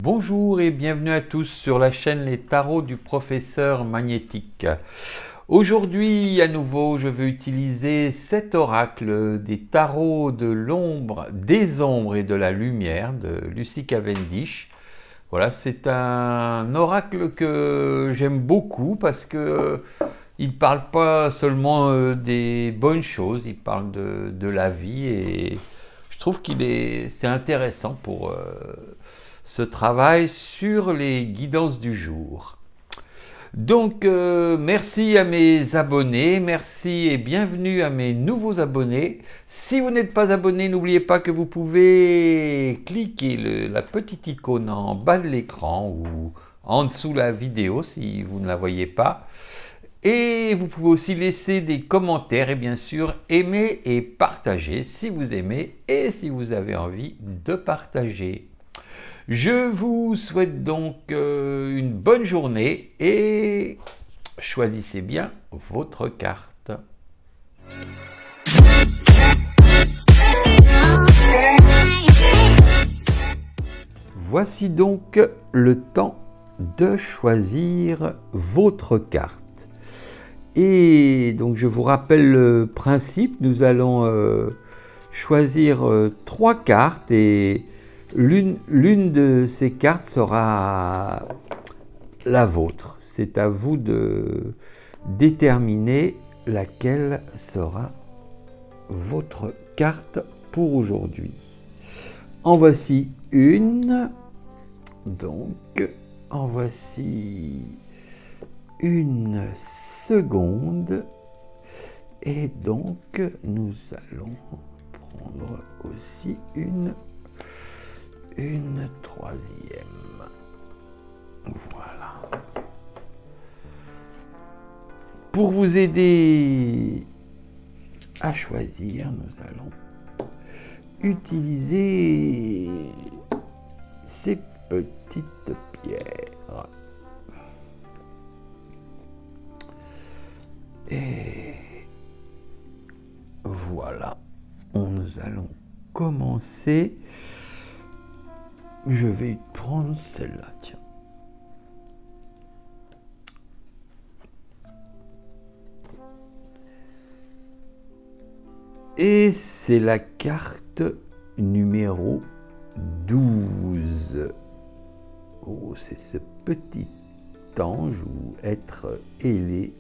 Bonjour et bienvenue à tous sur la chaîne Les Tarots du Professeur Magnétique. Aujourd'hui, à nouveau, je veux utiliser cet oracle des tarots de l'ombre, des ombres et de la lumière de Lucy Cavendish. Voilà, c'est un oracle que j'aime beaucoup parce que il parle pas seulement des bonnes choses, il parle de la vie et je trouve c'est intéressant pour ce travail sur les guidances du jour. Donc merci à mes abonnés, merci et bienvenue à mes nouveaux abonnés. Si vous n'êtes pas abonné, n'oubliez pas que vous pouvez cliquer la petite icône en bas de l'écran ou en dessous de la vidéo si vous ne la voyez pas. Et vous pouvez aussi laisser des commentaires et bien sûr aimer et partager si vous aimez et si vous avez envie de partager. Je vous souhaite donc une bonne journée et choisissez bien votre carte. Voici donc le temps de choisir votre carte. Et donc je vous rappelle le principe, nous allons choisir 3 cartes et l'une de ces cartes sera la vôtre. C'est à vous de déterminer laquelle sera votre carte pour aujourd'hui. En voici une. Donc, en voici une seconde. Et donc, nous allons prendre aussi une troisième. Voilà. Pour vous aider à choisir, nous allons utiliser ces petites pierres. Et voilà. Nous allons commencer. Je vais prendre celle-là, tiens. Et c'est la carte numéro 12. Oh, c'est ce petit ange ou être ailé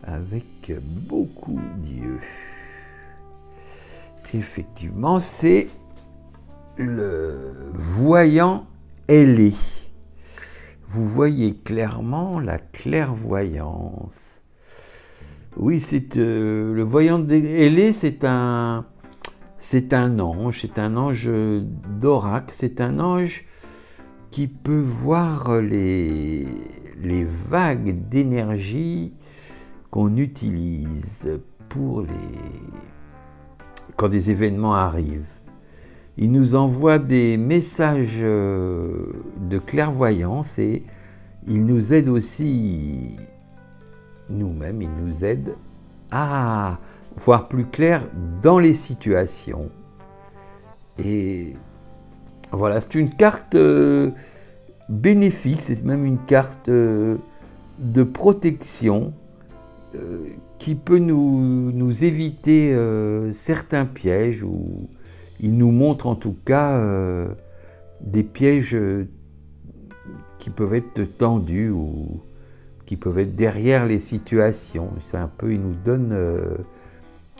avec beaucoup d'yeux. Effectivement, c'est le voyant ailé. Vous voyez clairement la clairvoyance. Oui, c'est le voyant ailé, c'est un ange d'oracle, c'est un ange qui peut voir les vagues d'énergie qu'on utilise quand des événements arrivent. Il nous envoie des messages de clairvoyance et il nous aide aussi, nous-mêmes, il nous aide à voir plus clair dans les situations. Et voilà, c'est une carte bénéfique, c'est même une carte de protection qui peut nous éviter certains pièges ou il nous montre en tout cas des pièges qui peuvent être tendus ou qui peuvent être derrière les situations. C'est un peu, il nous donne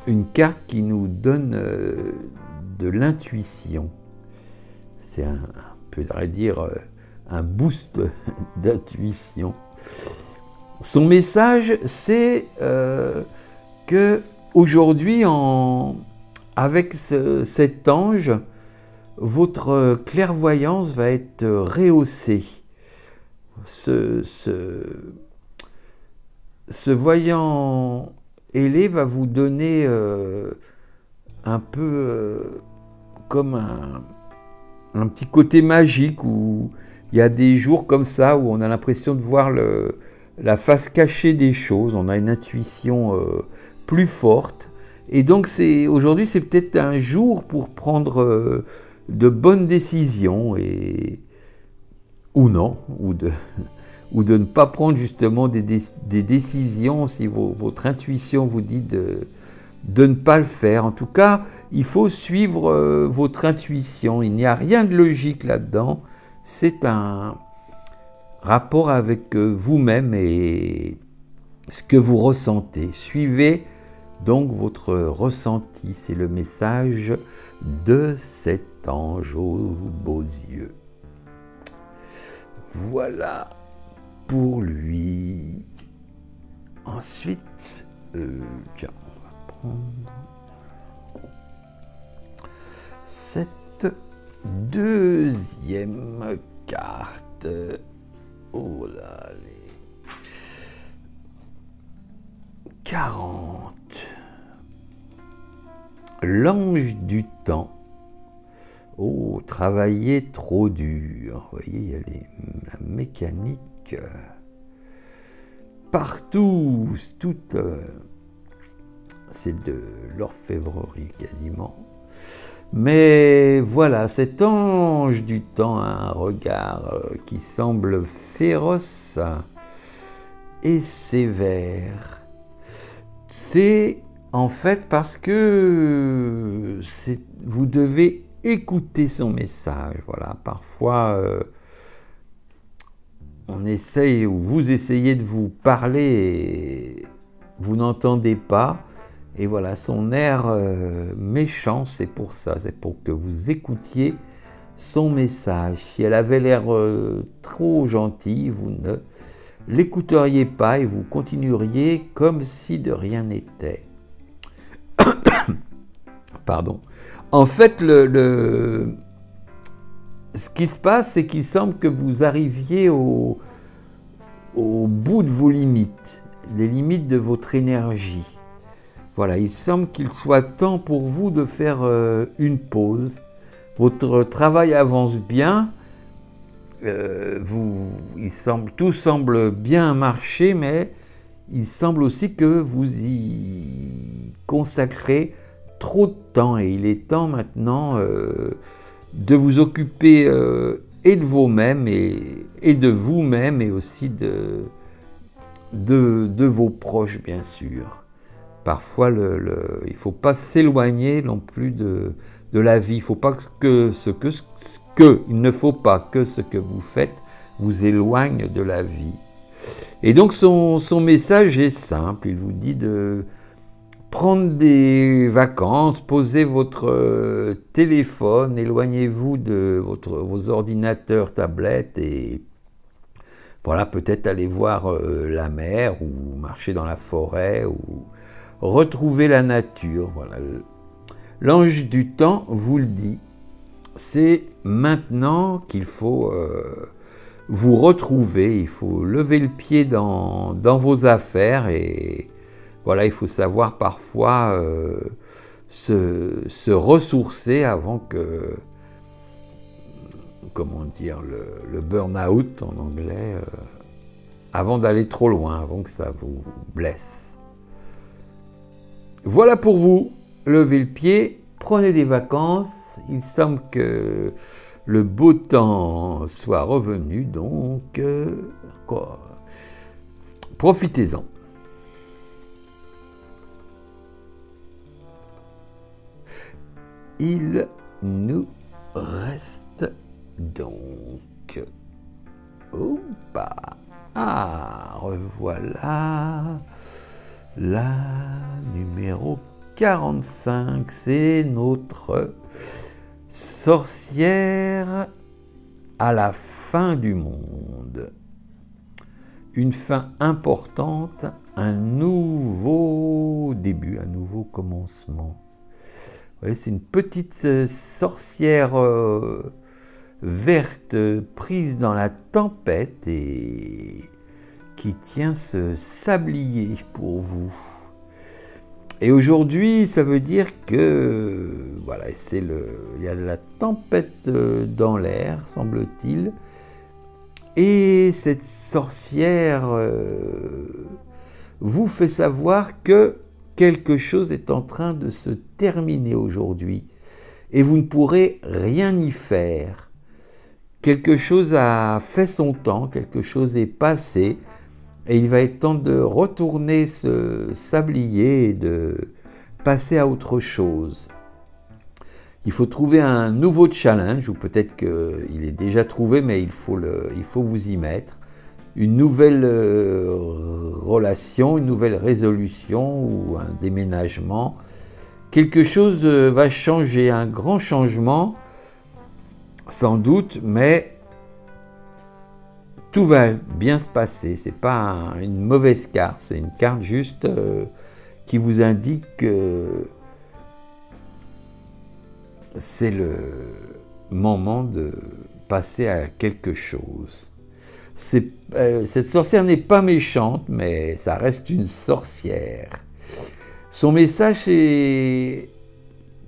une carte qui nous donne de l'intuition. C'est on pourrait dire un boost d'intuition. Son message, c'est que aujourd'hui, avec cet ange, votre clairvoyance va être rehaussée. Ce voyant ailé va vous donner un peu comme un petit côté magique où il y a des jours comme ça où on a l'impression de voir la face cachée des choses, on a une intuition plus forte. Et donc aujourd'hui, c'est peut-être un jour pour prendre de bonnes décisions et ou non, ou de ne pas prendre justement des décisions si votre intuition vous dit de ne pas le faire. En tout cas, il faut suivre votre intuition. Il n'y a rien de logique là-dedans. C'est un rapport avec vous-même et ce que vous ressentez. Suivez donc votre ressenti. C'est le message de cet ange aux beaux yeux. Voilà pour lui. Ensuite, tiens, on va prendre cette deuxième carte. Oh là, les 40. L'ange du temps. Oh, travailler trop dur. Vous voyez, il y a la mécanique partout, toute. C'est de l'orfèvrerie quasiment. Mais voilà, cet ange du temps a un regard qui semble féroce et sévère. C'est en fait parce que vous devez écouter son message. Voilà, parfois on essaye ou vous essayez de vous parler et vous n'entendez pas. Et voilà, son air méchant, c'est pour ça, c'est pour que vous écoutiez son message. Si elle avait l'air trop gentille, vous ne l'écouteriez pas et vous continueriez comme si de rien n'était. Pardon. En fait, ce qui se passe, c'est qu'il semble que vous arriviez au bout de vos limites, les limites de votre énergie. Voilà, il semble qu'il soit temps pour vous de faire une pause. Votre travail avance bien, tout semble bien marcher, mais il semble aussi que vous y consacrez trop de temps. Et il est temps maintenant de vous occuper et de vous-même et de vous-même et aussi de vos proches, bien sûr. Parfois, il ne faut pas s'éloigner non plus de la vie. Il ne faut pas que ce que vous faites vous éloigne de la vie. Et donc, son message est simple. Il vous dit de prendre des vacances, posez votre téléphone, éloignez-vous de vos ordinateurs, tablettes et voilà, peut-être aller voir la mer ou marcher dans la forêt ou retrouver la nature. Voilà. L'ange du temps vous le dit. C'est maintenant qu'il faut vous retrouver. Il faut lever le pied dans vos affaires et voilà, il faut savoir parfois se ressourcer avant que, comment dire, le burn-out en anglais, avant d'aller trop loin, avant que ça vous blesse. Voilà pour vous, levez le pied, prenez des vacances, il semble que le beau temps soit revenu, donc profitez-en. Il nous reste donc... Oupa. Ah, revoilà la numéro 45. C'est notre sorcière à la fin du monde. Une fin importante, un nouveau début, un nouveau commencement. Ouais, c'est une petite sorcière verte prise dans la tempête et qui tient ce sablier pour vous. Et aujourd'hui, ça veut dire que voilà, il y a de la tempête dans l'air, semble-t-il. Et cette sorcière vous fait savoir que quelque chose est en train de se terminer aujourd'hui et vous ne pourrez rien y faire. quelque chose a fait son temps, quelque chose est passé, et il va être temps de retourner ce sablier et de passer à autre chose. Il faut trouver un nouveau challenge, ou peut-être qu'il est déjà trouvé, mais il faut vous y mettre. Une nouvelle relation, une nouvelle résolution ou un déménagement. Quelque chose va changer, un grand changement, sans doute, mais tout va bien se passer. Ce n'est pas une mauvaise carte, c'est une carte juste qui vous indique que c'est le moment de passer à quelque chose. Cette sorcière n'est pas méchante, mais ça reste une sorcière. Son message est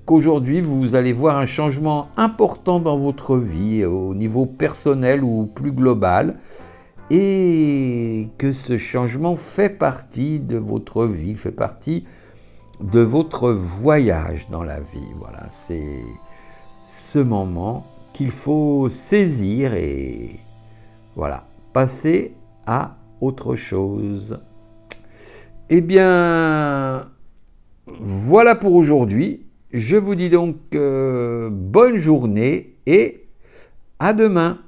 qu'aujourd'hui, vous allez voir un changement important dans votre vie, au niveau personnel ou plus global, et que ce changement fait partie de votre vie, fait partie de votre voyage dans la vie. Voilà, c'est ce moment qu'il faut saisir et voilà, passer à autre chose. Eh bien, voilà pour aujourd'hui. Je vous dis donc bonne journée et à demain.